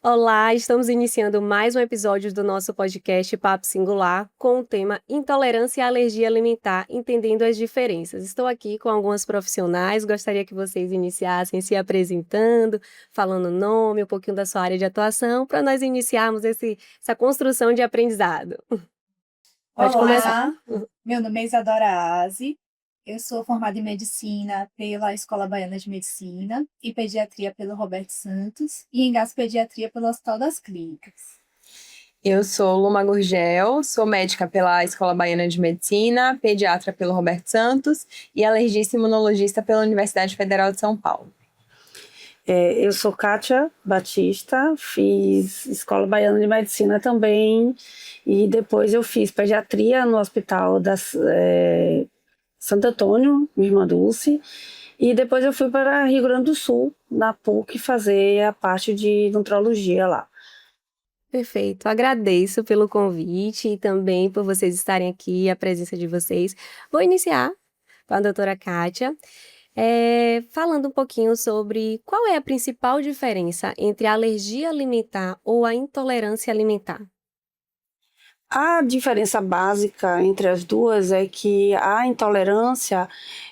Olá, estamos iniciando mais um episódio do nosso podcast Papo Singular com o tema Intolerância e Alergia Alimentar, entendendo as diferenças. Estou aqui com algumas profissionais, gostaria que vocês iniciassem se apresentando, falando o nome, um pouquinho da sua área de atuação, para nós iniciarmos essa construção de aprendizado. Pode começar. Olá, meu nome é Isadora Aze, eu sou formada em Medicina pela Escola Baiana de Medicina e Pediatria pelo Roberto Santos e em Gaspediatria pelo Hospital das Clínicas. Eu sou Luma Gurgel, sou médica pela Escola Baiana de Medicina, pediatra pelo Roberto Santos e alergista e imunologista pela Universidade Federal de São Paulo. Eu sou Kátia Batista, fiz Escola Baiana de Medicina também e depois eu fiz pediatria no Hospital Santo Antônio, minha irmã Dulce, e depois eu fui para Rio Grande do Sul, na PUC, fazer a parte de nutrologia lá. Perfeito, agradeço pelo convite e também por vocês estarem aqui, a presença de vocês. Vou iniciar com a doutora Kátia, falando um pouquinho sobre qual é a principal diferença entre a alergia alimentar ou a intolerância alimentar. A diferença básica entre as duas é que a intolerância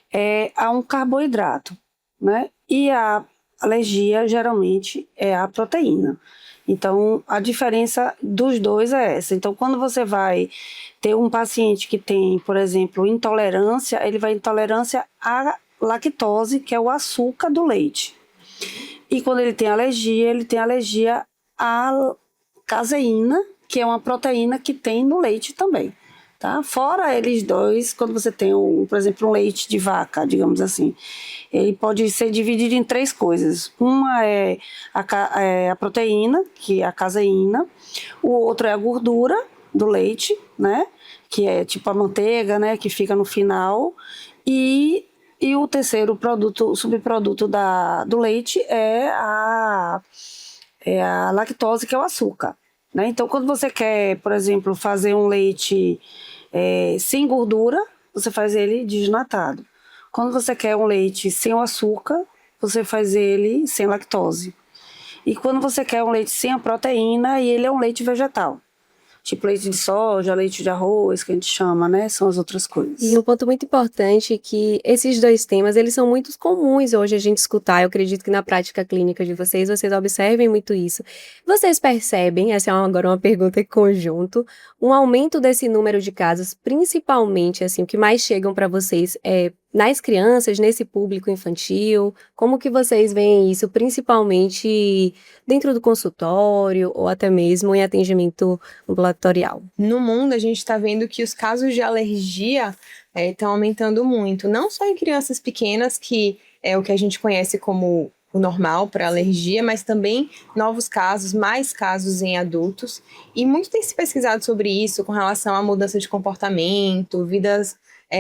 é a um carboidrato, né? E a alergia geralmente é a proteína. Então, a diferença dos dois é essa. Então, quando você vai ter um paciente que tem, por exemplo, intolerância, ele vai intolerância à lactose, que é o açúcar do leite. E quando ele tem alergia à caseína, que é uma proteína que tem no leite também, tá? Fora eles dois, quando você tem, por exemplo, um leite de vaca, digamos assim, ele pode ser dividido em três coisas. Uma é a proteína, que é a caseína. O outro é a gordura do leite, né? Que é tipo a manteiga, né? Que fica no final. E o terceiro subproduto do leite é a lactose, que é o açúcar. Né? Então, quando você quer, por exemplo, fazer um leite sem gordura, você faz ele desnatado. Quando você quer um leite sem o açúcar, você faz ele sem lactose. E quando você quer um leite sem a proteína, ele é um leite vegetal. Tipo leite de soja, leite de arroz, que a gente chama, né? São as outras coisas. E um ponto muito importante é que esses dois temas, eles são muito comuns hoje a gente escutar. Eu acredito que na prática clínica de vocês observem muito isso. Vocês percebem, essa é agora uma pergunta em conjunto, um aumento desse número de casos, principalmente, assim, o que mais chegam para vocês nas crianças, nesse público infantil? Como que vocês veem isso, principalmente dentro do consultório ou até mesmo em atendimento ambulatorial? No mundo, a gente está vendo que os casos de alergia estão aumentando muito. Não só em crianças pequenas, que é o que a gente conhece como o normal para alergia, mas também novos casos, mais casos em adultos. E muito tem se pesquisado sobre isso com relação à mudança de comportamento, vidas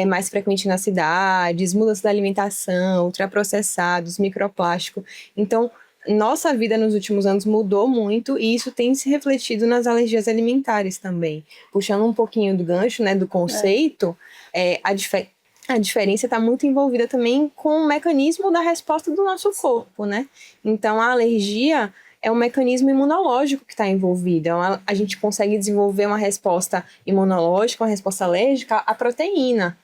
mais frequentes nas cidades, mudança da alimentação, ultraprocessados, microplástico. Então, nossa vida nos últimos anos mudou muito e isso tem se refletido nas alergias alimentares também. Puxando um pouquinho do gancho, né, do conceito, a diferença está muito envolvida também com o mecanismo da resposta do nosso corpo, né? Então, a alergia é um mecanismo imunológico que está envolvido. A gente consegue desenvolver uma resposta imunológica, uma resposta alérgica à proteína.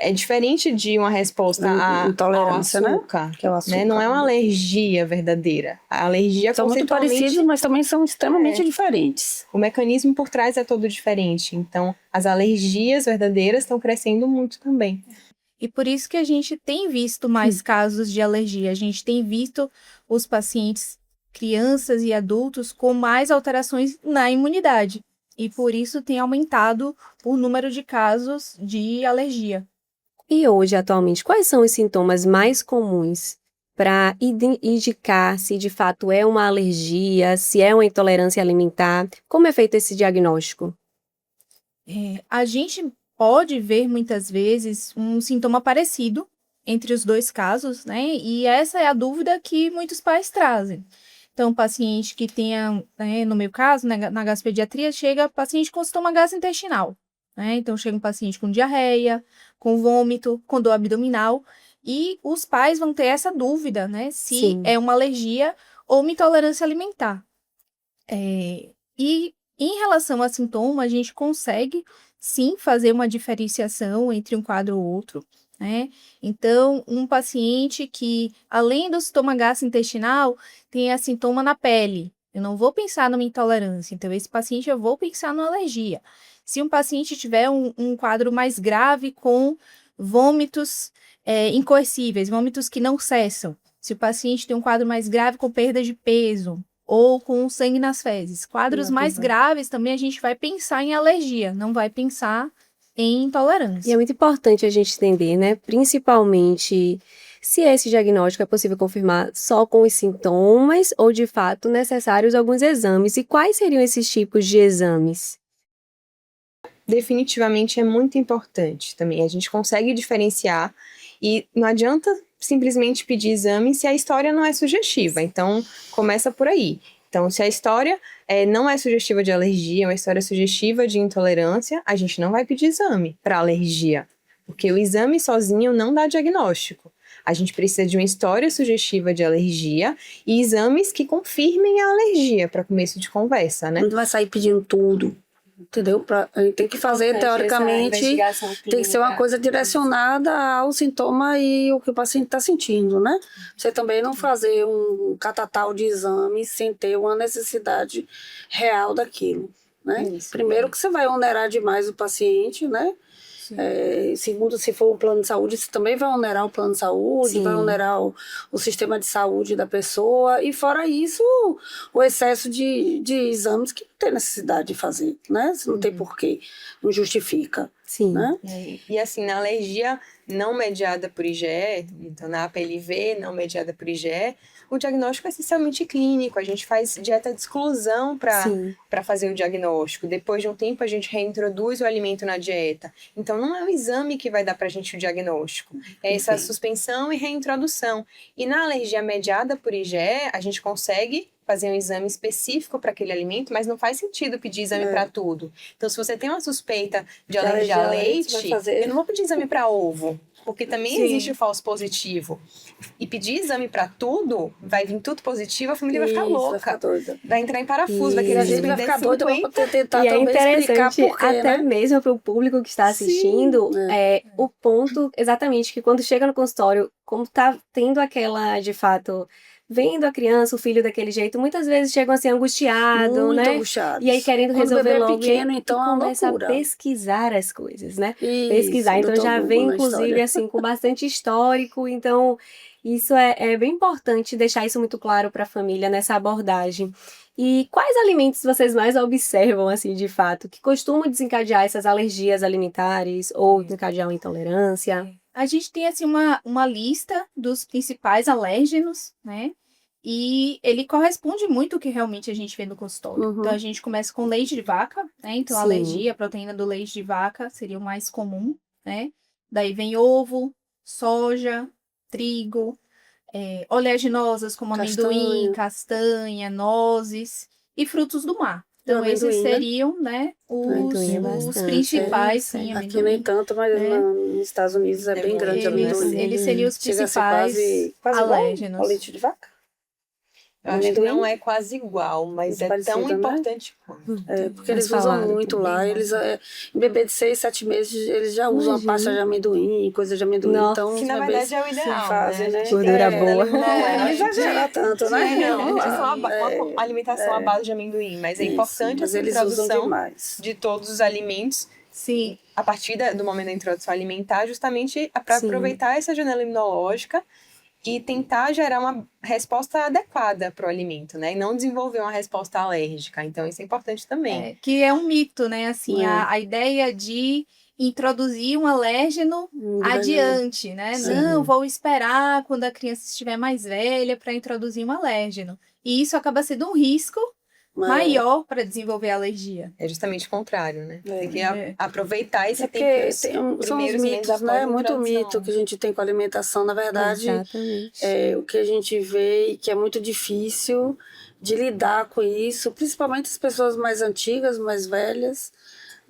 É diferente de uma resposta intolerância, ao açúcar, né? Que é o açúcar. Né? Não é uma alergia verdadeira. A alergia são muito parecidos, mas também são extremamente diferentes. O mecanismo por trás é todo diferente. Então, as alergias verdadeiras estão crescendo muito também. E por isso que a gente tem visto mais casos de alergia. A gente tem visto os pacientes, crianças e adultos, com mais alterações na imunidade. E por isso tem aumentado o número de casos de alergia. E hoje, atualmente, quais são os sintomas mais comuns para indicar se de fato é uma alergia, se é uma intolerância alimentar? Como é feito esse diagnóstico? A gente pode ver muitas vezes um sintoma parecido entre os dois casos, né? E essa é a dúvida que muitos pais trazem. Então, paciente que tenha, né, no meu caso, na gaspediatria, chega paciente com sintoma gastrointestinal. Né? Então, chega um paciente com diarreia, com vômito, com dor abdominal, e os pais vão ter essa dúvida, né? Se Sim. é uma alergia ou uma intolerância alimentar. E em relação a sintoma, a gente consegue sim fazer uma diferenciação entre um quadro ou outro, né? Então, um paciente que, além do sintoma gastrointestinal, tem sintoma na pele. Eu não vou pensar numa intolerância, então esse paciente eu vou pensar numa alergia. Se um paciente tiver um quadro mais grave com vômitos incoercíveis, vômitos que não cessam, se o paciente tem um quadro mais grave com perda de peso, ou com sangue nas fezes. Quadros mais graves também a gente vai pensar em alergia, não vai pensar em E intolerância. é muito importante a gente entender, né? Principalmente se esse diagnóstico é possível confirmar só com os sintomas ou, de fato, necessários alguns exames. E quais seriam esses tipos de exames? Definitivamente é muito importante também. A gente consegue diferenciar e não adianta simplesmente pedir exame se a história não é sugestiva. Então, começa por aí. Então, se a história não é sugestiva de alergia, é uma história sugestiva de intolerância, a gente não vai pedir exame para alergia, porque o exame sozinho não dá diagnóstico. A gente precisa de uma história sugestiva de alergia e exames que confirmem a alergia para começo de conversa, né? Não vai sair pedindo tudo, entendeu? A gente tem que fazer, teoricamente, tem que ser uma coisa direcionada ao sintoma e o que o paciente está sentindo, né? Você também não fazer um catatal de exames sem ter uma necessidade real daquilo, né? Isso. Primeiro que você vai onerar demais o paciente, né? Segundo, se for um plano de saúde, você também vai onerar o plano de saúde, Sim. vai onerar o sistema de saúde da pessoa, e fora isso, o excesso de exames que não tem necessidade de fazer, né? Se não tem porquê, não justifica, Sim. né? E assim, na alergia não mediada por IgE, então na APLV não mediada por IgE, o diagnóstico é essencialmente clínico. A gente faz dieta de exclusão Sim. para fazer o diagnóstico. Depois de um tempo, a gente reintroduz o alimento na dieta. Então, não é o exame que vai dar para a gente o diagnóstico. É essa suspensão e reintrodução. E na alergia mediada por IgE, a gente consegue fazer um exame específico para aquele alimento, mas não faz sentido pedir exame para tudo. Então, se você tem uma suspeita de alergia a leite, eu não vou pedir exame para ovo, porque também existe o falso positivo. E pedir exame para tudo, vai vir tudo positivo, a família vai ficar louca. Vai ficar doida. Vai entrar em parafuso, E vai E querer a gente vai suspender ficar doida 50. para tentar E é também explicar interessante, por quê, até né? mesmo para o público que está assistindo, o ponto exatamente que quando chega no consultório, como tá tendo aquela, de fato, vendo a criança, o filho daquele jeito, muitas vezes chegam assim angustiado, Muito né? angustiados. E aí querendo Quando o resolver bebê é logo pequeno, e então é uma começa a loucura. pesquisar as coisas, né? Isso, Pesquisar. Então Dr. já Google vem, na inclusive, história. assim, com bastante histórico. Então, isso é bem importante deixar isso muito claro para a família nessa abordagem. E quais alimentos vocês mais observam, assim, de fato, que costumam desencadear essas alergias alimentares ou desencadear uma intolerância? A gente tem assim uma lista dos principais alérgenos, né? E ele corresponde muito ao que realmente a gente vê no consultório. Uhum. Então a gente começa com leite de vaca, né? Então a Sim. alergia, a proteína do leite de vaca seria o mais comum, né? Daí vem ovo, soja, trigo, oleaginosas como amendoim, castanha, nozes e frutos do mar. Então E o esses amendoim, né? seriam, né, Amendoim é os bastante, principais, sim, Aqui amendoim. nem tanto, mas nos Estados Unidos é bem grande o Eles, amendoim. eles seriam os Chega a ser principais quase igual alérgenos. ao leite de vaca. Eu acho que não é quase igual, mas Muito é parecido, tão né? importante quanto. Porque Mas eles usam falaram muito também, lá. Eles, em bebê de 6, 7 meses, eles já usam a Imagina. pasta de amendoim, coisa de amendoim. Nossa. Então, Que os na bebês verdade é o ideal, fazem, né? né? Gordura boa. Não exagera tanto, né? Não, Vamos é só lá. uma alimentação à base de amendoim, mas é Isso, importante mas essa eles usam introdução demais. de todos os alimentos Sim, a partir do momento da introdução alimentar, justamente para Sim. aproveitar essa janela imunológica e tentar gerar uma resposta adequada para o alimento, né? E não desenvolver uma resposta alérgica. Então, isso é importante também. que é um mito, né? Assim, a ideia de introduzir um alérgeno adiante, né? Sim. Não, vou esperar quando a criança estiver mais velha para introduzir um alérgeno. E isso acaba sendo um risco maior para desenvolver alergia. É justamente o contrário, né? Tem que É. aproveitar esse Porque tempo. são os primeiros meses mitos, após né? a Muito introdução. mito que a gente tem com a alimentação. Na verdade, Exatamente. o que a gente vê e que é muito difícil de lidar com isso, principalmente as pessoas mais antigas, mais velhas,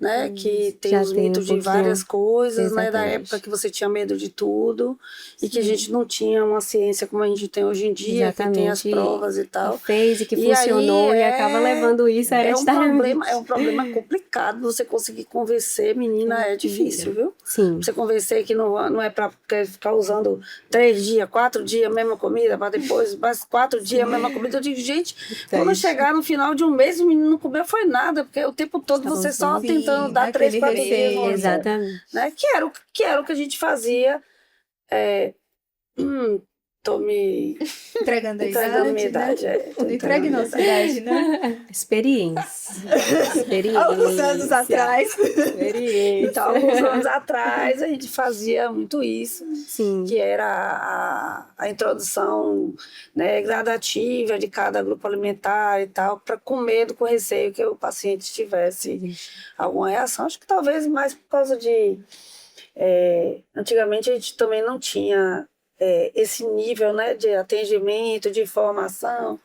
né? Que tem Já os tem um mitos de pouquinho. várias coisas, né? Da Exatamente. época que você tinha medo de tudo e que a gente não tinha uma ciência como a gente tem hoje em dia, que tem as Exatamente. provas e tal. Que fez e que E funcionou aí e acaba levando isso hereditariamente. É um problema complicado você conseguir convencer, menina, é difícil, viu? Sim. Você convencer que não é para ficar usando 3 dias, 4 dias a mesma comida, para depois mais 4 dias a mesma comida. Eu digo, gente, quando eu chegar no final de um mês, o menino não comeu foi nada, porque o tempo todo você só Sim, tentando dar 3, 4 aquele dias. receio. Exatamente. Né? Que era o que a gente fazia. Tô me Entregando a entregando minha idade. né? Tô Não entregando entregue minha nossa idade. idade, né? Experiência. Alguns anos atrás. Então, alguns anos atrás, a gente fazia muito isso, Sim. que era a introdução, né, gradativa de cada grupo alimentar e tal, com medo, com receio que o paciente tivesse alguma reação. Acho que talvez mais por causa de... antigamente a gente também não tinha esse nível, né, de atendimento, de informação,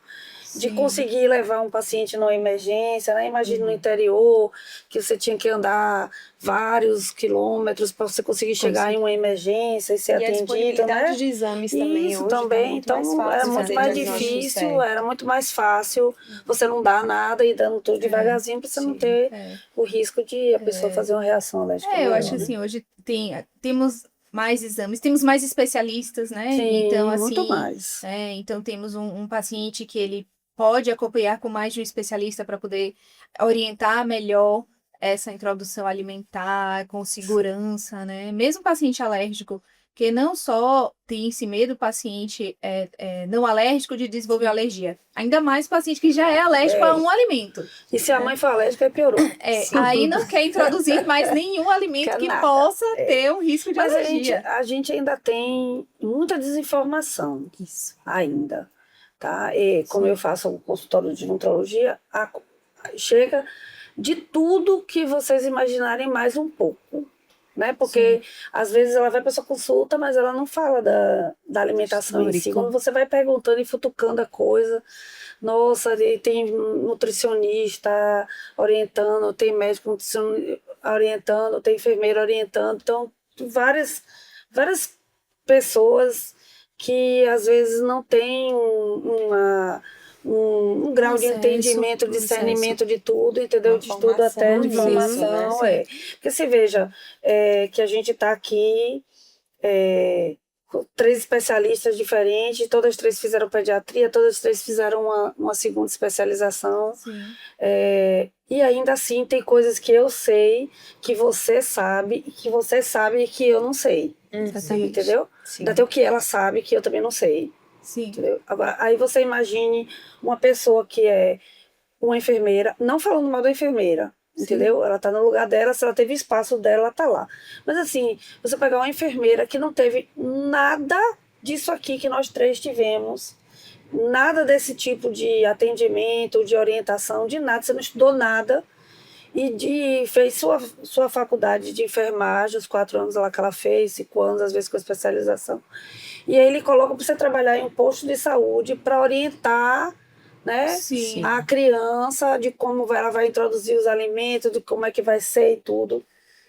de conseguir levar um paciente numa emergência, né? Imagina no interior, que você tinha que andar vários quilômetros para você conseguir chegar em uma emergência e ser E a atendido, disponibilidade né? de exames também Isso hoje tá também, muito mais então fácil era de muito fazer mais diagnóstico difícil, certo. era muito mais fácil você não dar nada e dando tudo devagarzinho para você não ter o risco de a pessoa fazer uma reação alérgica. Eu maior, acho que né? assim, hoje temos mais exames, temos mais especialistas, né? Sim, Então, assim, muito mais. então temos um paciente que ele pode acompanhar com mais de um especialista para poder orientar melhor essa introdução alimentar, com segurança, né? Mesmo paciente alérgico, que não só tem esse medo, o paciente não alérgico de desenvolver alergia, ainda mais paciente que já é alérgico a um alimento. E se a mãe for alérgica, piorou. Aí não quer introduzir mais nenhum alimento Quer que nada. possa ter um risco de Mas alergia. a gente ainda tem muita desinformação. Isso. Ainda. Tá? E como eu faço um consultório de nutrologia, chega de tudo que vocês imaginarem mais um pouco. Né? Porque às vezes ela vai para sua consulta, mas ela não fala da alimentação em si. Histórico. Quando você vai perguntando e futucando a coisa, nossa, e tem nutricionista orientando, tem médico orientando, tem enfermeira orientando, então várias pessoas que às vezes não têm um grau de Acesso, entendimento, discernimento de tudo, entendeu? Uma De tudo até de formação nisso, informação. né? Porque você veja que a gente está aqui com 3 especialistas diferentes, todas as 3 fizeram pediatria, todas as 3 fizeram uma segunda especialização. Sim. E ainda assim tem coisas que eu sei, que você sabe, e que você sabe e que eu não sei. Exatamente. Entendeu? Sim. Até o que ela sabe que eu também não sei. Sim. Entendeu? Agora, aí você imagine uma pessoa que é uma enfermeira, não falando mal da enfermeira, entendeu? Ela tá no lugar dela, se ela teve espaço dela, ela tá lá. Mas assim, você pegar uma enfermeira que não teve nada disso aqui que nós 3 tivemos, nada desse tipo de atendimento, de orientação, de nada, você não estudou nada, e fez sua faculdade de enfermagem, os 4 anos lá que ela fez, 5 anos, às vezes com especialização. E aí ele coloca para você trabalhar em um posto de saúde para orientar, né, Sim. a criança de como ela vai introduzir os alimentos, de como é que vai ser e tudo.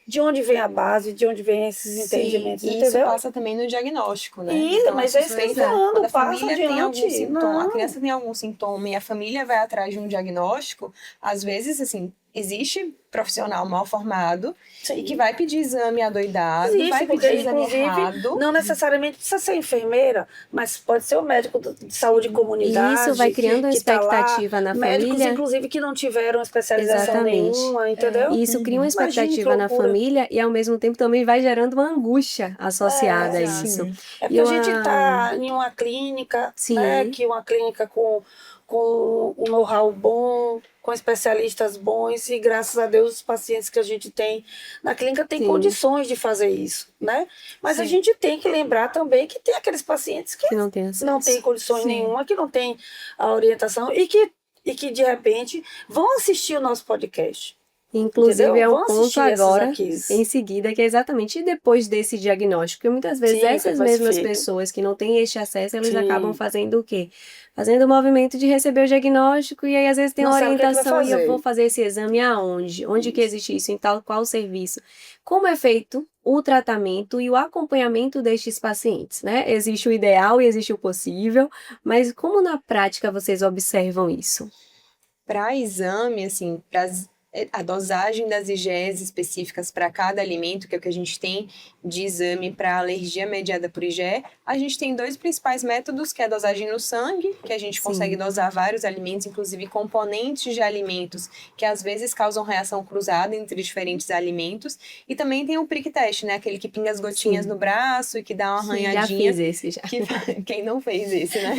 De onde vem a base, de onde vem esses entendimentos, E isso entendeu? passa também no diagnóstico, né? Isso, mas é isso que eu tô falando, quando a passa família tem algum adiante. sintoma, a Não. criança tem algum sintoma e a família vai atrás de um diagnóstico, às vezes, assim, existe profissional mal formado e que vai pedir exame adoidado, Existe, vai porque pedir exame inclusive errado. não necessariamente precisa ser enfermeira, mas pode ser o médico de saúde de comunidade. E isso vai criando uma que tá lá, expectativa na médicos, família. inclusive, que não tiveram especialização Exatamente. nenhuma, entendeu? E isso cria uma Imagine que expectativa na loucura. família e ao mesmo tempo também vai gerando uma angústia associada a exato. isso. É E porque a gente uma- está em uma clínica, Sim. né, que uma clínica com um know-how bom, com especialistas bons, e graças a Deus os pacientes que a gente tem na clínica têm Sim. condições de fazer isso, né? Mas a Sim. gente tem que lembrar também que tem aqueles pacientes que que não tem acesso. não têm condições Sim. nenhuma, que não têm a orientação e que de repente vão assistir o nosso podcast. Inclusive, Entendeu? é um Vão assistir ponto essas agora, aqui. em seguida, que é exatamente depois desse diagnóstico. Porque muitas vezes Sim, essas depois mesmas feito. pessoas que não têm este acesso, eles acabam Sim. fazendo o quê? Fazendo o movimento de receber o diagnóstico e aí às vezes tem Não uma sabe o que é que vai orientação e eu vou fazer. fazer esse exame aonde? Onde que Isso. existe isso? Em tal qual serviço? Como é feito o tratamento e o acompanhamento destes pacientes, né? Existe o ideal e existe o possível, mas como na prática vocês observam isso? Para exame, assim, a dosagem das IgEs específicas para cada alimento, que é o que a gente tem de exame para alergia mediada por IgE, a gente tem dois principais métodos, que é a dosagem no sangue, que a gente consegue Sim. dosar vários alimentos, inclusive componentes de alimentos, que às vezes causam reação cruzada entre diferentes alimentos, e também tem o prick test, né, aquele que pinga as gotinhas Sim. no braço e que dá uma Já arranhadinha. fiz esse já. Quem não fez esse, né?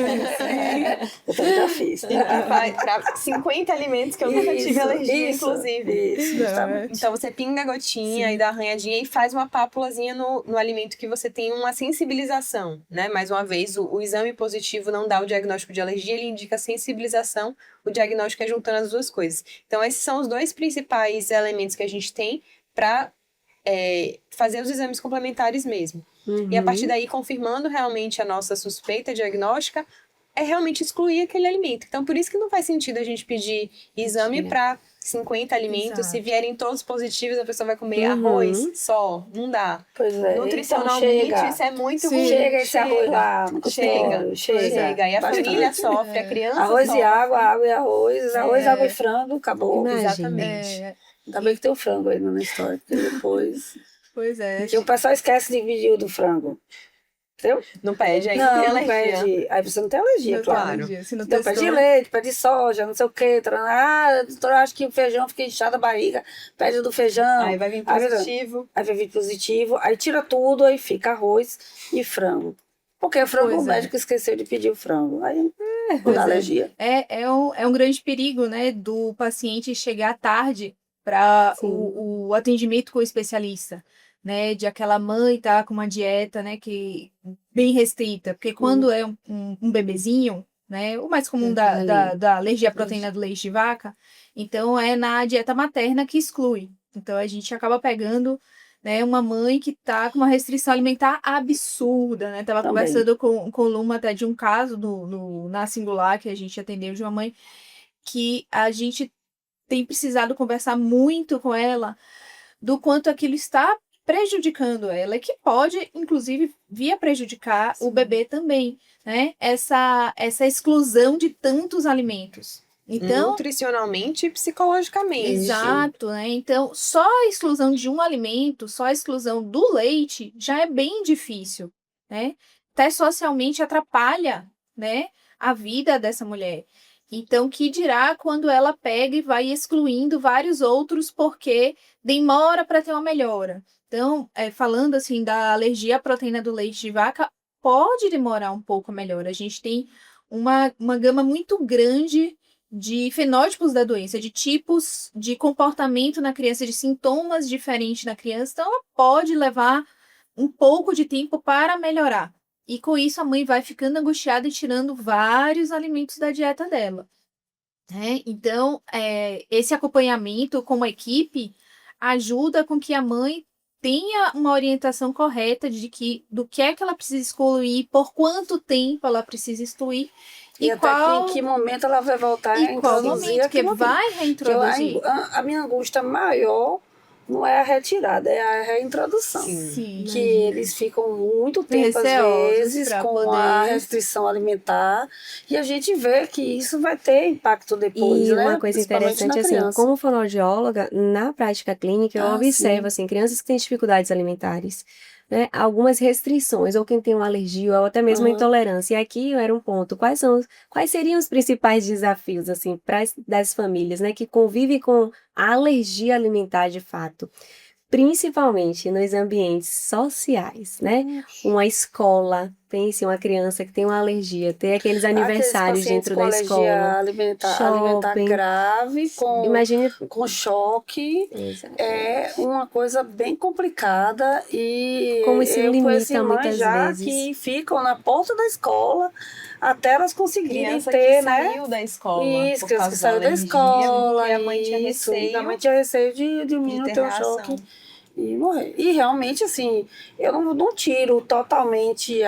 Eu também já fiz. E que faz para 50 alimentos que eu nunca tive alergia, inclusive. Isso, justamente. Então você pinga a gotinha e dá arranhadinha e faz uma pápulazinha no alimento que você tem uma sensibilização, né? Mais uma vez, o exame positivo não dá o diagnóstico de alergia, ele indica sensibilização, o diagnóstico é juntando as duas coisas. Então esses são os dois principais elementos que a gente tem para fazer os exames complementares mesmo. E a partir daí, confirmando realmente a nossa suspeita diagnóstica, é realmente excluir aquele alimento. Então, por isso que não faz sentido a gente pedir exame para 50 alimentos. Exato. Se vierem todos positivos, a pessoa vai comer arroz só. Não dá. Pois é. Nutricionalmente, Então, isso é muito Sim. ruim. chega esse arroz lá no Chega. consultório, chega. E a Bastante. família sofre, a criança Arroz sofre. e água e arroz, água e frango, acabou. Imagina. Exatamente. Ainda bem que tem o frango aí na história, porque depois... Pois é. Porque o pessoal esquece de dividir o do frango. Entendeu? Não pede, aí Não, tem não alergia. pede. Aí você não tem alergia, Não claro. tem alergia, se não Então, testou. pede leite, pede soja, não sei o quê. Doutor, acho que o feijão fica inchado a barriga, pede do feijão. Aí vai vir Aí positivo. vai vir positivo, aí tira tudo, aí fica arroz e frango. Porque o frango, Pois o é. médico esqueceu de pedir o frango. Aí não Pois dá é. alergia. É um grande perigo, né, do paciente chegar tarde para Sim. o atendimento com o especialista, né, de aquela mãe tá com uma dieta, né, que bem restrita, porque quando é um bebezinho, né, o mais comum da alergia à proteína do leite de vaca, então é na dieta materna que exclui. Então a gente acaba pegando, né, uma mãe que tá com uma restrição alimentar absurda, né? Tava Também. conversando com o Luma até de um caso na Singular que a gente atendeu de uma mãe que a gente tem precisado conversar muito com ela do quanto aquilo está prejudicando ela e que pode, inclusive, vir a prejudicar o bebê também, né? Essa exclusão de tantos alimentos. Então, Nutricionalmente e psicologicamente. exato, né? Então, só a exclusão de um alimento, só a exclusão do leite já é bem difícil, né? Até socialmente atrapalha, né, a vida dessa mulher. Então, que dirá quando ela pega e vai excluindo vários outros porque demora para ter uma melhora. Então, falando assim da alergia à proteína do leite de vaca, pode demorar um pouco a melhora. A gente tem uma gama muito grande de fenótipos da doença, de tipos de comportamento na criança, de sintomas diferentes na criança, então ela pode levar um pouco de tempo para melhorar. E com isso a mãe vai ficando angustiada e tirando vários alimentos da dieta dela. Né? Então, esse acompanhamento com a equipe ajuda com que a mãe tenha uma orientação correta do que é que ela precisa excluir, por quanto tempo ela precisa excluir. E até em que momento ela vai voltar a E qual introduzir momento que aquilo ali. vai Que reintroduzir. a minha angústia maior não é a retirada, é a reintrodução. Sim. Que eles ficam muito tempo, às Receosos vezes, pra com poder- a restrição alimentar. E a gente vê que isso vai ter impacto depois, E né? uma coisa Principalmente interessante, na assim, criança. como fonoaudióloga, na prática clínica, eu Ah, observo, sim. assim, crianças que têm dificuldades alimentares, né, algumas restrições, ou quem tem uma alergia, ou até mesmo uma Aham. intolerância. E aqui era um ponto, quais seriam os principais desafios, assim, das famílias, né, que convivem com a alergia alimentar de fato? Principalmente nos ambientes sociais, né? Uma escola, pense uma criança que tem uma alergia, ter aqueles Aqueles aniversários pacientes dentro com da alergia escola, alimentar shopping. grave, Imagine. com choque, Exatamente. é uma coisa bem complicada e Como isso eu conheci limita mães muitas já vezes. que ficam na porta da escola até elas conseguirem Criança ter, que né? saiu da escola Isso, por criança causa que da saiu da alergia, escola, porque a mãe tinha isso, receio a mãe tinha receio de o de menino ter ter um reação. choque e morrer. E realmente, assim, eu não tiro totalmente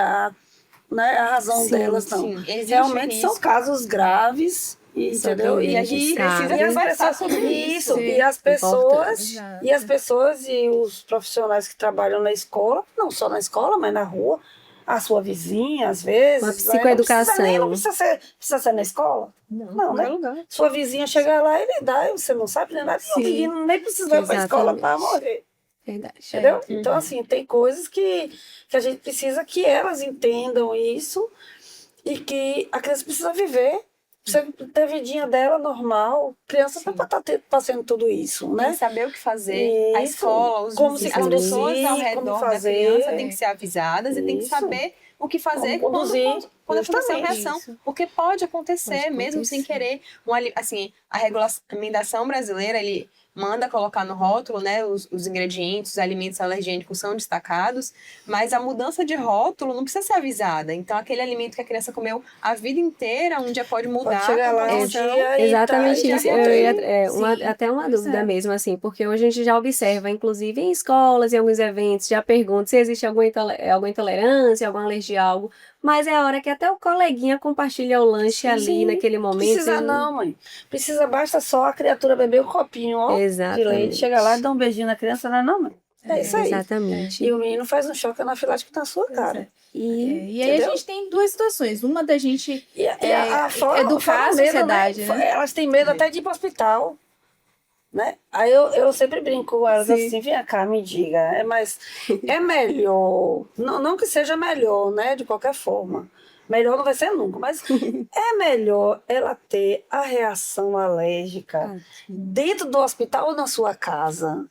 né, a razão Sim, delas, não. Sim, existe Realmente são risco. casos graves, Só que entendeu? E a ninguém gente E precisa sabe. conversar sobre isso. Sim. e as pessoas Importante. e as pessoas e os profissionais que trabalham na escola, não só na escola, mas na rua, a sua vizinha, às vezes, Uma né? psicoeducação. Não precisa ser na escola. Não, né? lugar. Sua vizinha chega lá e lhe dá, e você não sabe nem nada, e o Sim. menino nem precisa ir para a escola para morrer. Verdade. Entendeu? Então, Uhum. assim, tem coisas que a gente precisa que elas entendam isso e que a criança precisa viver. Você ter a vidinha dela normal, criança Sim. não pode estar passando tudo isso, Tem né? que saber o que fazer. A Isso. escola, os Como vizinhos, se as pessoas conduzir, ao como redor da fazer. criança têm que ser avisadas e tem que Isso. saber o que fazer Como conduzir, quando acontecer uma justamente. reação. Isso. Porque pode acontecer, Pode mesmo sem acontecer. querer. Assim, a regulamentação brasileira, ele manda colocar no rótulo, né, os ingredientes, os alimentos alergênicos são destacados, mas a mudança de rótulo não precisa ser avisada. Então, aquele alimento que a criança comeu a vida inteira, um dia pode mudar Pode chegar a lá um composição. dia e Exatamente já isso. não Eu tem. Sim, até uma pois dúvida é. mesmo, assim, porque hoje a gente já observa, inclusive em escolas, em alguns eventos, já pergunta se existe alguma intolerância, alguma alergia a algo, mas é a hora que até o coleguinha compartilha o lanche ali Sim, naquele momento. precisa e- não, mãe. Basta só a criatura beber um copinho, ó, de leite, Exatamente. chega lá e dá um beijinho na criança, não, mãe. É isso aí. Exatamente. E o menino faz um choque anafilático na sua Pois cara. é. E E aí a Entendeu? gente tem duas situações. Uma da gente Fora educar a o medo, sociedade, né? Elas têm medo até de ir para o hospital, né? Aí eu sempre brinco com elas Sim. assim, vem cá, me diga, mas é melhor, não que seja melhor, né, de qualquer forma. Melhor não vai ser nunca, mas é melhor ela ter a reação alérgica dentro do hospital ou na sua casa.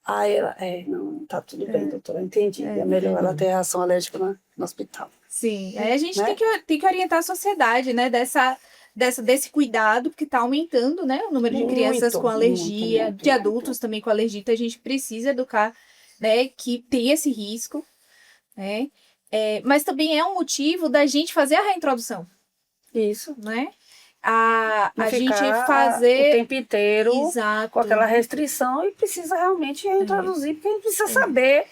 Aí ela, não, tá tudo bem, doutora, entendi. É melhor ela ter reação alérgica no hospital. Sim. Aí a gente Né? tem que orientar a sociedade, né? Desse cuidado, porque está aumentando, né? O número de crianças Muito, com alergia, muito, de muito. adultos também com alergia. Então a gente precisa educar, né? Que tem esse risco, né? Mas também é um motivo da gente fazer a reintrodução, Isso. né? A Não gente ficar o fazer. tempo inteiro Exato. com aquela restrição e precisa realmente reintroduzir, porque a gente precisa saber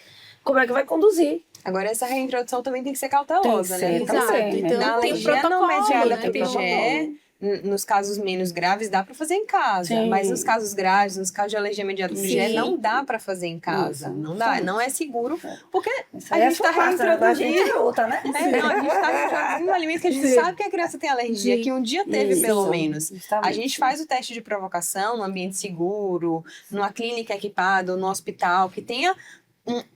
como é que vai conduzir. Agora, essa reintrodução também tem que ser cautelosa, Tem né? que ser. Exato. também, Então Na tem um alergia não protocolo, mediada né? por Tem IgE, protocolo. nos casos menos graves dá para fazer em casa, Sim. mas nos casos graves, nos casos de alergia mediada por IgE, Sim. não dá para fazer em casa, Isso, não dá, justamente. não é seguro, porque Isso a aí é gente está sua parte, né? Da gente reintroduzindo. é outra, né? Não, a gente está reintroduzindo um alimento que a gente Sim. sabe que a criança tem alergia, Sim. que um dia teve Isso, pelo menos. justamente. A gente faz o teste de provocação no ambiente seguro, numa clínica equipada, no hospital, que tenha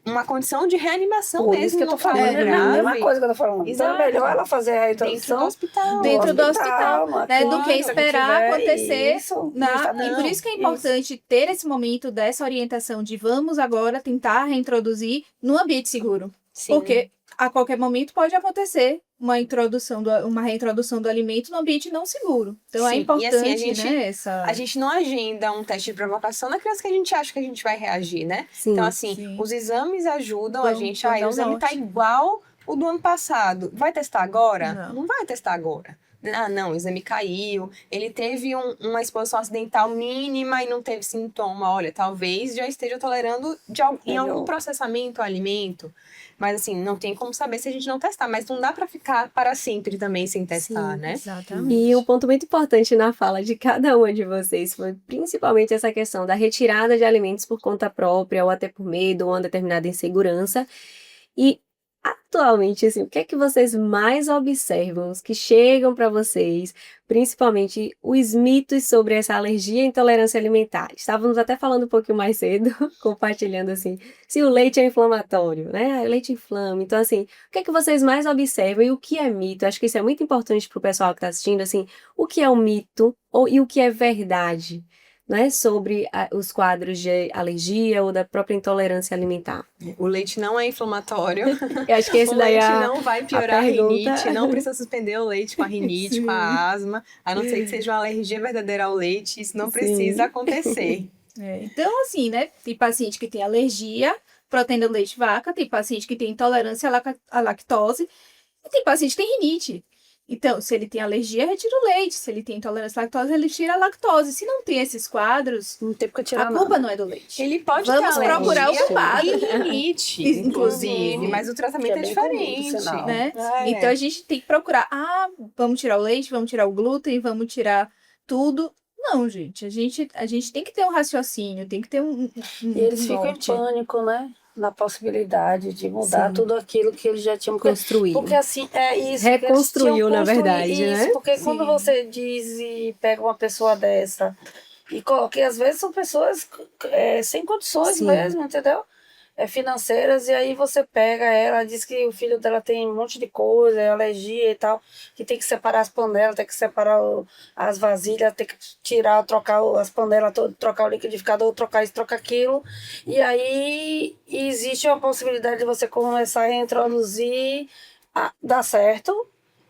uma condição de reanimação Por mesmo isso que eu tô no falando, quadro é a mesma grave. coisa que eu tô falando. Então Exato. é melhor ela fazer a Dentro do reintrodução hospital. Dentro do hospital, numa né, do que clínica esperar tiver acontecer isso, E justamente. por isso que é Isso. importante ter esse momento dessa orientação de vamos agora tentar reintroduzir no ambiente seguro. Sim. Porque a qualquer momento pode acontecer uma reintrodução do alimento no ambiente não seguro. Então é Sim, e importante, assim, a gente- né, essa... A gente não agenda um teste de provocação na criança que a gente acha que a gente vai reagir, né? Sim. Então, assim, Sim. os exames ajudam a Vão- gente. vão Ah, dar o um exame tá norte. igual o do ano passado. Vai testar agora? Não. Vai testar agora. Ah, não, o exame caiu. Ele teve uma exposição acidental mínima e não teve sintoma. Olha, talvez já esteja tolerando em algum Melhor. processamento o alimento. Mas, assim, não tem como saber se a gente não testar. Mas não dá pra ficar para sempre também sem testar, Sim, né? Exatamente. E um ponto muito importante na fala de cada uma de vocês foi principalmente essa questão da retirada de alimentos por conta própria, ou até por medo, ou uma determinada insegurança. E atualmente, assim, o que é que vocês mais observam, os que chegam para vocês, principalmente os mitos sobre essa alergia e intolerância alimentar? Estávamos até falando um pouquinho mais cedo, compartilhando assim, se o leite é inflamatório, né? O leite inflama. Então, assim, o que é que vocês mais observam e o que é mito? Acho que isso é muito importante para o pessoal que está assistindo, assim, o que é um mito e o que é verdade né, sobre os quadros de alergia ou da própria intolerância alimentar? O leite não é inflamatório. Eu acho que esse O daí leite é não vai piorar a pergunta. rinite, não precisa suspender o leite com a rinite, com a asma, a não ser que seja uma alergia verdadeira ao leite, isso não precisa acontecer. Então, assim, né? Tem paciente que tem alergia, proteína do leite de vaca, tem paciente que tem intolerância à lactose, e tem paciente que tem rinite. Então, se ele tem alergia, retira o leite. Se ele tem intolerância à lactose, ele tira a lactose. Se não tem esses quadros, Não tem porque tirar a culpa nada. não é do leite. Ele pode Vamos ter alergia procurar o culpado. e rinite, inclusive, mas o tratamento Que é é bem comum, por diferente. sinal. Né? É. Então, a gente tem que procurar. Vamos tirar o leite, vamos tirar o glúten, vamos tirar tudo. Não, gente. A gente tem que ter um raciocínio, tem que ter um E eles ficam em norte. pânico, né? Na possibilidade de mudar Sim. tudo aquilo que eles já tinham. Construir. Porque assim, é isso. Reconstruiu, eles tinham na construído verdade, isso, né? Porque quando Sim. você diz e pega uma pessoa dessa e coloca, e às vezes são pessoas sem condições Sim. mesmo, entendeu? Financeiras, e aí você pega ela, diz que o filho dela tem um monte de coisa, alergia e tal, que tem que separar as panelas, tem que separar as vasilhas, tem que tirar, trocar as panelas, trocar o liquidificador, trocar isso, trocar aquilo. E aí existe uma possibilidade de você começar a introduzir, dar certo.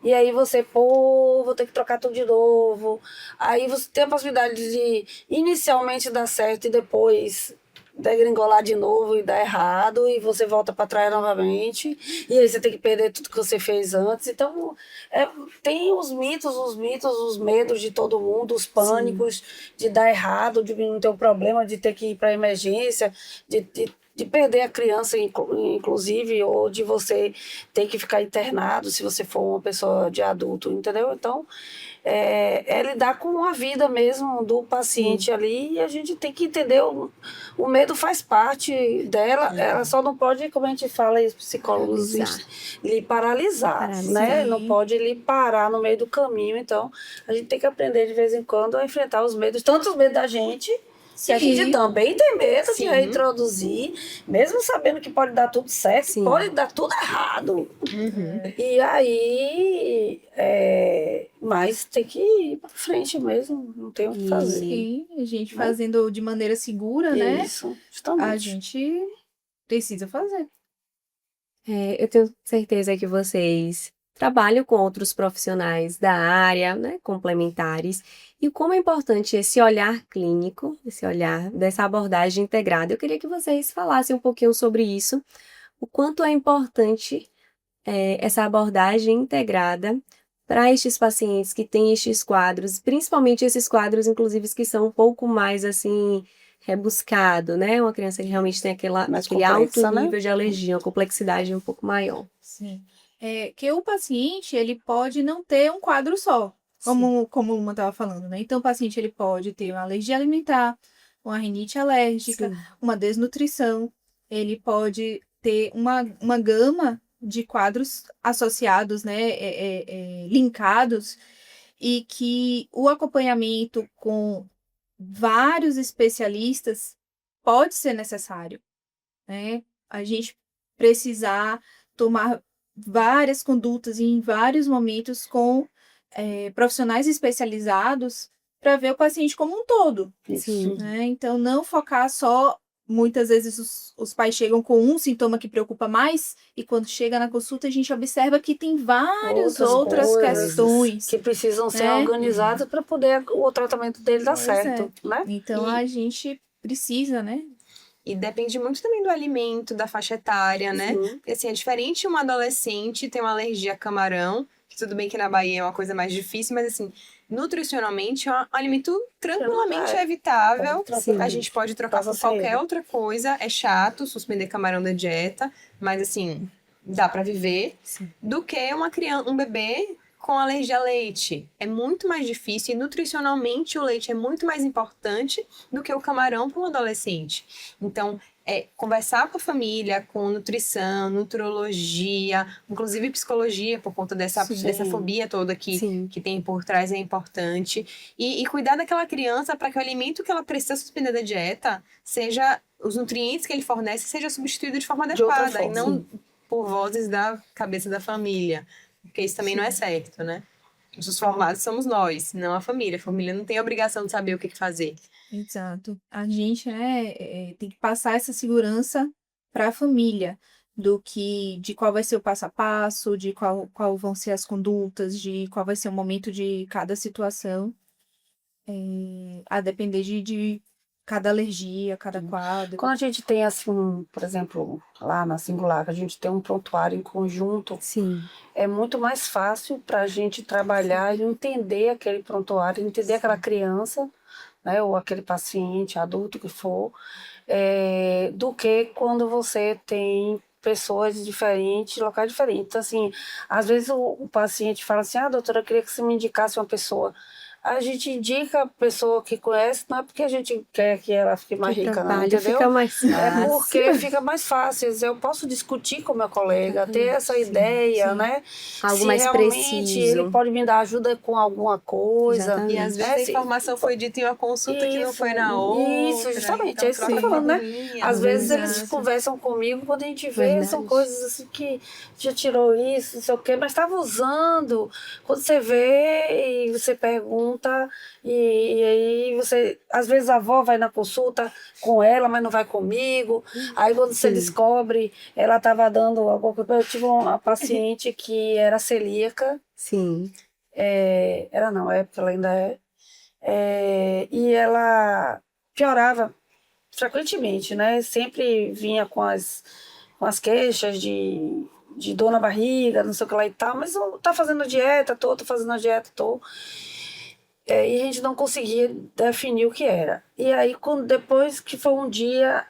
E aí você, vou ter que trocar tudo de novo. Aí você tem a possibilidade de inicialmente dar certo e depois degringolar de novo e dar errado, e você volta para trás novamente, e aí você tem que perder tudo que você fez antes. Então, tem os mitos, os medos de todo mundo, os pânicos de dar errado, de não ter um problema, de ter que ir para emergência, de perder a criança, inclusive, ou de você ter que ficar internado se você for uma pessoa de adulto, entendeu? Então, lidar com a vida mesmo do paciente ali, e a gente tem que entender, o medo faz parte dela, ela só não pode, como a gente fala, os psicólogos, lhe paralisar, né? Não pode lhe parar no meio do caminho. Então, a gente tem que aprender de vez em quando a enfrentar os medos, tanto os medos da gente, que a gente também tem medo de reintroduzir, mesmo sabendo que pode dar tudo certo, pode dar tudo errado. E aí, mas tem que ir para frente mesmo, não tem o que fazer. Sim, a gente fazendo de maneira segura, né? Isso, justamente. A gente precisa fazer. Eu tenho certeza que vocês trabalham com outros profissionais da área, né, complementares, e como é importante esse olhar clínico, esse olhar dessa abordagem integrada. Eu queria que vocês falassem um pouquinho sobre isso, o quanto é importante essa abordagem integrada para estes pacientes que têm estes quadros, principalmente esses quadros, inclusive, que são um pouco mais, assim, rebuscado, né? Uma criança que realmente tem aquele alto nível de alergia, uma complexidade um pouco maior. Sim. Que o paciente, ele pode não ter um quadro só, como uma estava falando, né? Então, o paciente, ele pode ter uma alergia alimentar, uma rinite alérgica, uma desnutrição, ele pode ter uma gama de quadros associados, né, linkados, e que o acompanhamento com vários especialistas pode ser necessário, né? A gente precisar tomar várias condutas em vários momentos com profissionais especializados para ver o paciente como um todo. Sim. Né? Então, não focar só. Muitas vezes os pais chegam com um sintoma que preocupa mais, e quando chega na consulta a gente observa que tem várias outras questões que precisam ser né? organizadas para poder o tratamento dele dar Pois certo, né? Então a gente precisa, né? E depende muito também do alimento, da faixa etária, né? Porque assim, é diferente uma adolescente ter uma alergia a camarão, que tudo bem que na Bahia é uma coisa mais difícil, mas assim, nutricionalmente é um alimento tranquilamente evitável. A gente pode trocar por qualquer outra coisa. É chato suspender camarão da dieta, mas assim, dá para viver. Do que uma criança, um bebê com alergia a leite. É muito mais difícil e nutricionalmente o leite é muito mais importante do que o camarão para um adolescente. Então, conversar com a família, com nutrição, nutrologia, inclusive psicologia, por conta dessa fobia toda que tem por trás, é importante. E cuidar daquela criança para que o alimento que ela precisa suspender da dieta seja, os nutrientes que ele fornece, seja substituído de forma adequada e não por vozes da cabeça da família. Porque isso também não é certo, né? Os formados somos nós, não a família. A família não tem a obrigação de saber o que fazer. Exato. A gente, né, tem que passar essa segurança para a família de qual vai ser o passo a passo, de qual vão ser as condutas, de qual vai ser o momento de cada situação, a depender de cada alergia, cada quadro. Quando a gente tem, assim, por exemplo, lá na Singular, que a gente tem um prontuário em conjunto, Sim. é muito mais fácil para a gente trabalhar e entender aquele prontuário, entender aquela criança, né, ou aquele paciente, adulto que for, do que quando você tem pessoas diferentes, locais diferentes. Então, assim, às vezes o paciente fala assim, doutora, eu queria que você me indicasse uma pessoa. A gente indica a pessoa que conhece, não é porque a gente quer que ela fique mais Que rica, não, trabalho entendeu? fica mais É fácil. porque fica mais fácil. Eu posso discutir com meu colega, ter essa Sim, ideia, sim. né? Algo Se mais realmente ele preciso. pode me dar ajuda com alguma coisa. Exatamente. E às vezes né? a informação foi dita em uma consulta que não foi na outra. Isso, justamente, então é isso que eu tô troca falando, né? figurinha. Às vezes Exato. eles conversam comigo, quando a gente vê, são Verdade. coisas assim que já tirou isso, não sei o quê, mas estava usando. Quando você vê e você pergunta, e aí você. Às vezes a avó vai na consulta com ela, mas não vai comigo. Aí quando você Sim. descobre, ela estava dando alguma coisa. Eu tive uma paciente que era celíaca, Sim. era não, é porque ela ainda é. E ela piorava frequentemente, né? Sempre vinha com as queixas de dor na barriga, não sei o que lá e tal, mas eu tá fazendo dieta, tô fazendo a dieta, tô. E a gente não conseguia definir o que era. E aí, depois que foi um dia,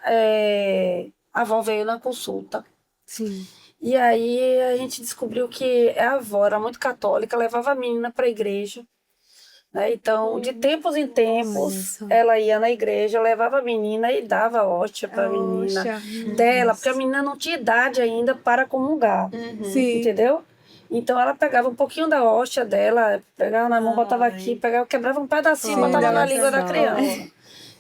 a avó veio na consulta. Sim. E aí a gente descobriu que a avó era muito católica, levava a menina para a igreja. Né? Então, de tempos em Olha tempos, só. ela ia na igreja, levava a menina e dava hóstia para a menina Poxa. dela, porque a menina não tinha idade ainda para comungar, Sim. entendeu? Então ela pegava um pouquinho da hóstia dela, pegava na mão, botava aqui, quebrava um pedacinho, Sim, botava na olha língua da só. criança.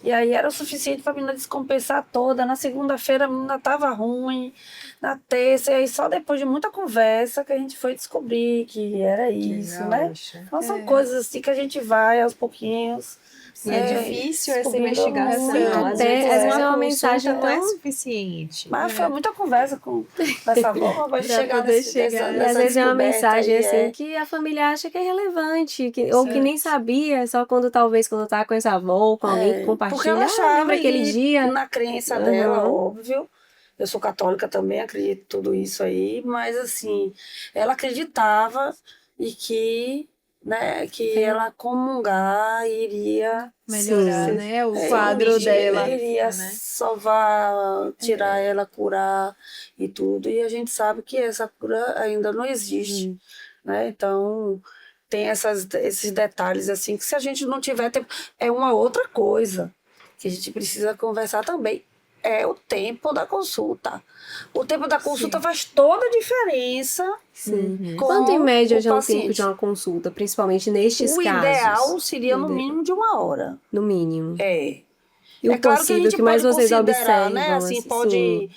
E aí era o suficiente para a menina descompensar toda. Na segunda-feira a menina estava ruim, na terça, e aí só depois de muita conversa que a gente foi descobrir que era isso, né? Então são coisas assim que a gente vai aos pouquinhos. E é difícil essa descobrindo investigação. muito. Às Às vezes é uma consulta mensagem não é tão. suficiente. Mas foi muita conversa com essa avó para Pra chegar poder nesse, chegar. E nessa às vezes é uma descoberta mensagem aí, assim que a família acha que é relevante, ou que nem sabia, só quando tá com essa avó, ou com alguém que Porque ela compartilha. achava, Lembra aquele e dia? na crença dela, Aham. óbvio, eu sou católica também, acredito em tudo isso aí, mas assim, ela acreditava e que, né, que ela comungar iria Melhorar, Sim. né? O quadro realmente dela. iria né? salvar, tirar ela, curar e tudo. E a gente sabe que essa cura ainda não existe, né? Então, tem esses detalhes assim que se a gente não tiver tempo, é uma outra coisa que a gente precisa conversar também. É o tempo da consulta. O tempo da consulta faz toda a diferença Sim. com Quanto em média o já é um tempo de paciente. uma consulta, principalmente nestes O casos? ideal seria no mínimo de 1 hora. No mínimo. É. E o É claro que a possível, o gente que mais pode vocês considerar, né? observam? Assim, Sim.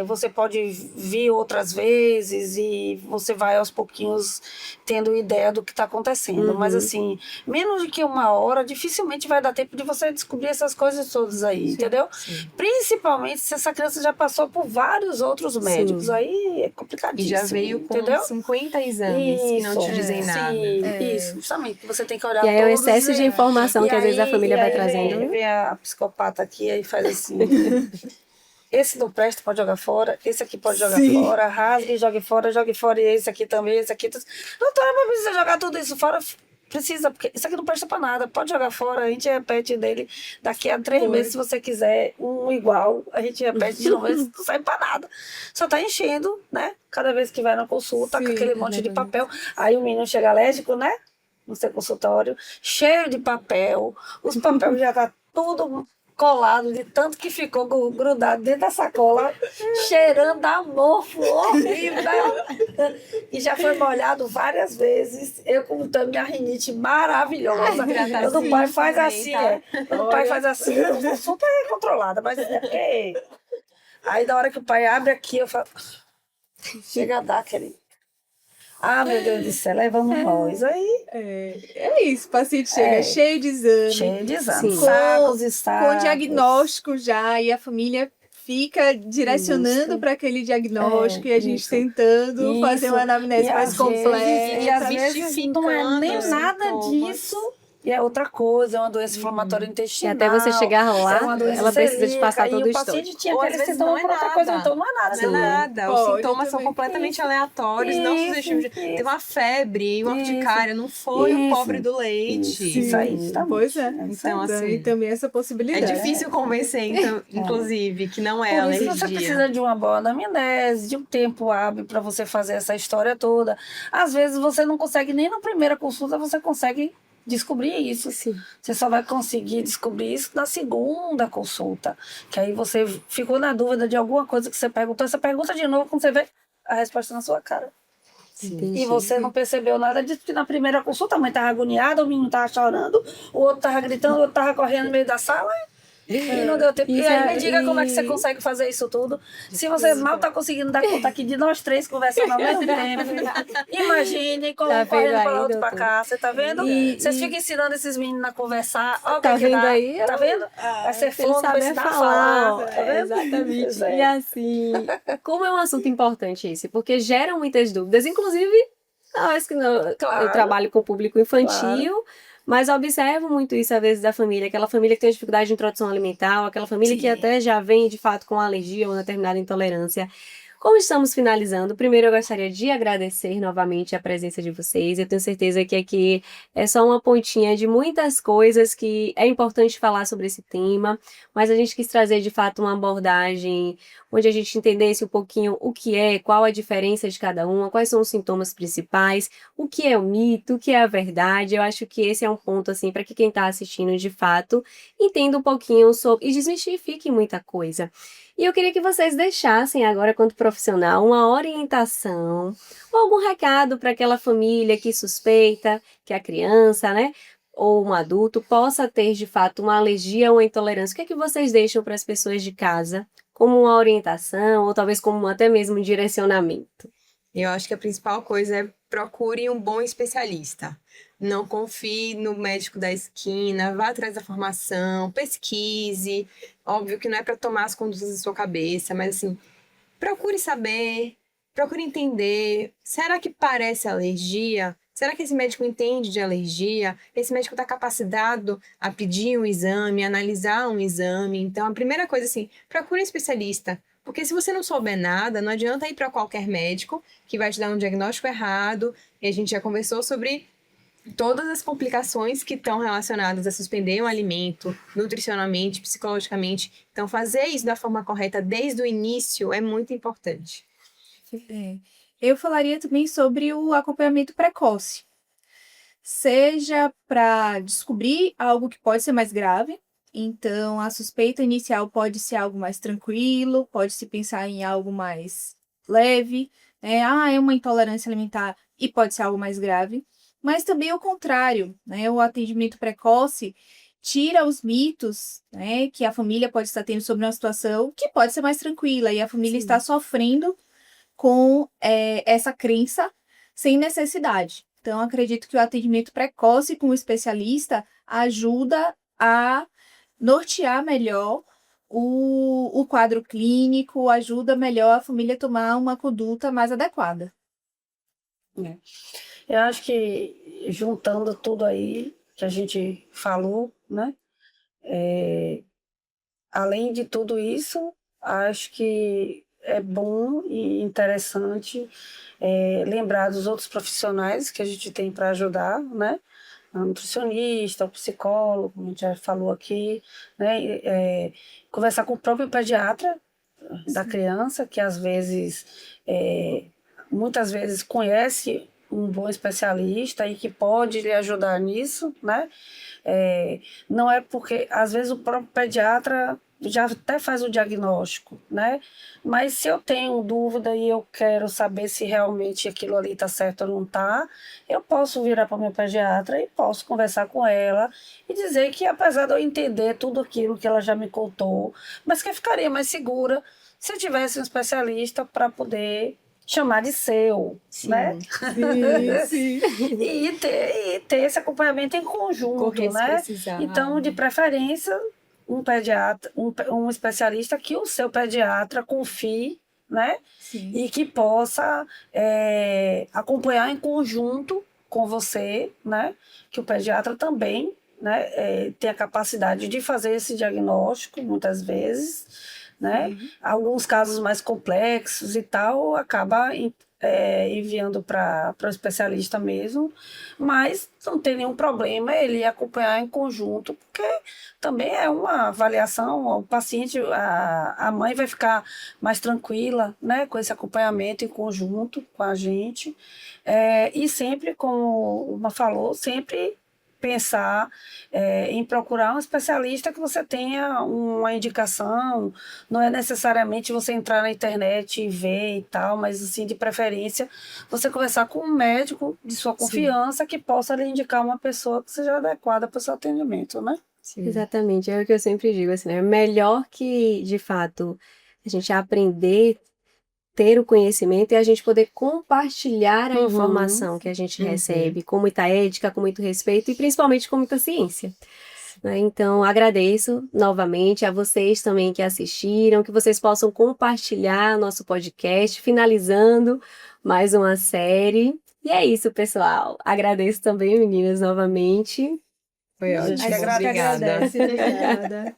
você pode vir outras vezes e você vai aos pouquinhos tendo ideia do que está acontecendo. Mas assim, menos de que 1 hora, dificilmente vai dar tempo de você descobrir essas coisas todas aí, entendeu? Principalmente se essa criança já passou por vários outros médicos. Aí é E complicadíssimo, já veio com entendeu? 50 exames que não te dizem nada. Isso, justamente. Você tem que olhar E aí é o todos excesso de informação e que às vezes a aí- família e vai aí trazendo. vem a psicopata aqui e faz assim. Esse não presta, pode jogar fora. Esse aqui pode jogar fora. Rasgue, jogue fora. E esse aqui também, esse aqui. Doutora, mas precisa jogar tudo isso fora? Precisa, porque isso aqui não presta pra nada. Pode jogar fora, a gente repete dele daqui a 3 meses, se você quiser um igual. A gente repete de novo, mas não sai pra nada. Só tá enchendo, né? Cada vez que vai na consulta, com aquele monte de papel. Aí o menino chega alérgico, né? No seu consultório, cheio de papel. Os papéis já tá tudo colado de tanto que ficou grudado dentro da sacola, cheirando a mofo horrível. E já foi molhado várias vezes. Eu com minha rinite maravilhosa. Quando o pai faz assim, Quando o pai faz assim, eu sou super controlada, mas é porque... Aí na hora que o pai abre aqui, eu falo... Chega a dar aquele... Ah, meu Deus do céu, aí vamos nós. Aí, É isso, o paciente chega cheio de exame, cheio de exames, Sim. sacos e com sacos. diagnóstico já, e a família fica direcionando Isso. para aquele diagnóstico e a gente isso. tentando fazer Isso. uma anamnese E mais às completa. vezes, e às vezes não é nem Justificando nada sintomas. disso. E é outra coisa, é uma doença inflamatória E intestinal. até você chegar lá, É uma doença ela precisa de celíaca. passar E todo o o paciente histórico. tinha Ou às aquele vezes sintoma não é por outra coisa, nada. então não é nada. Não é nada. Os Pode sintomas são também. completamente aleatórios, não Isso, suscetíveis. Teve uma febre, uma Isso. urticária, não foi o Isso. pobre do leite. Isso aí, está Pois é. Então, Tem assim, também essa é possibilidade. difícil convencer, então, inclusive, que não é Por isso você alergia. precisa de uma boa anamnese, de um tempo hábil para você fazer essa história toda. Às vezes você não consegue, nem na primeira consulta você consegue descobrir isso. Sim. Você só vai conseguir descobrir isso na segunda consulta. Que aí você ficou na dúvida de alguma coisa que você perguntou. Você pergunta de novo quando você vê a resposta na sua cara. Entendi. E você não percebeu nada disso, porque na primeira consulta a mãe estava agoniada, o menino estava chorando, o outro estava gritando, o outro estava correndo no meio da sala. E não deu tempo. E Isso aí me diga como é que você e- consegue fazer isso tudo. Se você mal está conseguindo dar conta aqui de nós três conversando ao mesmo tempo. Imagine como Tá vendo correndo para aí, lá, outro para doutor? cá. Você tá vendo? E- Vocês e- ficam ensinando esses meninos a conversar. Ó, o Tá que vendo dá. aí? Tá vendo? Vai ser Ele fono, vai saber ensinar a falar, falar. Tá vendo? exatamente. Pois é. E assim, como é um assunto importante esse, porque gera muitas dúvidas, inclusive, nós que não, eu Claro. trabalho com o público infantil, mas observo muito isso às vezes da família, aquela família que tem dificuldade de introdução alimentar, ou aquela família que Sim. até já vem de fato com alergia ou uma determinada intolerância. Como estamos finalizando, primeiro eu gostaria de agradecer novamente a presença de vocês. Eu tenho certeza que aqui é só uma pontinha de muitas coisas que é importante falar sobre esse tema, mas a gente quis trazer de fato uma abordagem onde a gente entendesse um pouquinho o que é, qual a diferença de cada uma, quais são os sintomas principais, o que é o mito, o que é a verdade. Eu acho que esse é um ponto assim para que quem está assistindo de fato entenda um pouquinho sobre e desmistifique muita coisa. E eu queria que vocês deixassem agora, quanto profissional, uma orientação ou algum recado para aquela família que suspeita que a criança, né, ou um adulto possa ter de fato uma alergia ou uma intolerância. O que é que vocês deixam para as pessoas de casa como uma orientação ou talvez como até mesmo um direcionamento? Eu acho que a principal coisa é procure um bom especialista. Não confie no médico da esquina, vá atrás da formação, pesquise. Óbvio que não é para tomar as condutas da sua cabeça, mas assim, procure saber, procure entender. Será que parece alergia? Será que esse médico entende de alergia? Esse médico está capacitado a pedir um exame, analisar um exame? Então, a primeira coisa, assim, procure um especialista. Porque se você não souber nada, não adianta ir para qualquer médico que vai te dar um diagnóstico errado. E a gente já conversou sobre todas as complicações que estão relacionadas a suspender um alimento, nutricionalmente, psicologicamente. Então, fazer isso da forma correta desde o início é muito importante. Eu falaria também sobre o acompanhamento precoce. Seja para descobrir algo que pode ser mais grave, então a suspeita inicial pode ser algo mais tranquilo, pode se pensar em algo mais leve, né? É uma intolerância alimentar e pode ser algo mais grave, mas também o contrário, né? O atendimento precoce tira os mitos, né, que a família pode estar tendo sobre uma situação que pode ser mais tranquila e a família está sofrendo com essa crença sem necessidade. Então, acredito que o atendimento precoce com o especialista ajuda a nortear melhor o quadro clínico, ajuda melhor a família a tomar uma conduta mais adequada. Eu acho que juntando tudo aí que a gente falou, né? Além de tudo isso, acho que é bom e interessante lembrar dos outros profissionais que a gente tem para ajudar, né? O nutricionista, o psicólogo, como a gente já falou aqui, né? Conversar com o próprio pediatra da criança, que às vezes, muitas vezes conhece um bom especialista e que pode lhe ajudar nisso, né? Não é porque, às vezes, o próprio pediatra já até faz o diagnóstico, né? Mas se eu tenho dúvida e eu quero saber se realmente aquilo ali está certo ou não está, eu posso virar para minha pediatra e posso conversar com ela e dizer que, apesar de eu entender tudo aquilo que ela já me contou, mas que eu ficaria mais segura se eu tivesse um especialista para poder chamar de seu, né? E ter esse acompanhamento em conjunto, Correr se né? precisar. Então, de preferência, um pediatra, um especialista que o seu pediatra confie, né? Sim. E que possa acompanhar em conjunto com você, né? Que o pediatra também, né, tem a capacidade de fazer esse diagnóstico, muitas vezes, né? Alguns casos mais complexos e tal, acaba enviando para o especialista mesmo, mas não tem nenhum problema ele acompanhar em conjunto, porque também é uma avaliação, o paciente, a mãe vai ficar mais tranquila, né, com esse acompanhamento em conjunto com a gente, e sempre, como uma falou, sempre pensar em procurar um especialista que você tenha uma indicação, não é necessariamente você entrar na internet e ver e tal, mas assim, de preferência, você conversar com um médico de sua confiança que possa lhe indicar uma pessoa que seja adequada para o seu atendimento, né? Exatamente, é o que eu sempre digo, assim, né? Melhor que, de fato, a gente aprender, ter o conhecimento e a gente poder compartilhar a informação que a gente recebe com muita ética, com muito respeito e principalmente com muita ciência. Né? Então, agradeço novamente a vocês também que assistiram, que vocês possam compartilhar nosso podcast, finalizando mais uma série. E é isso, pessoal. Agradeço também, meninas, novamente. Foi A gente ótimo. que agradece. Obrigada. Obrigada.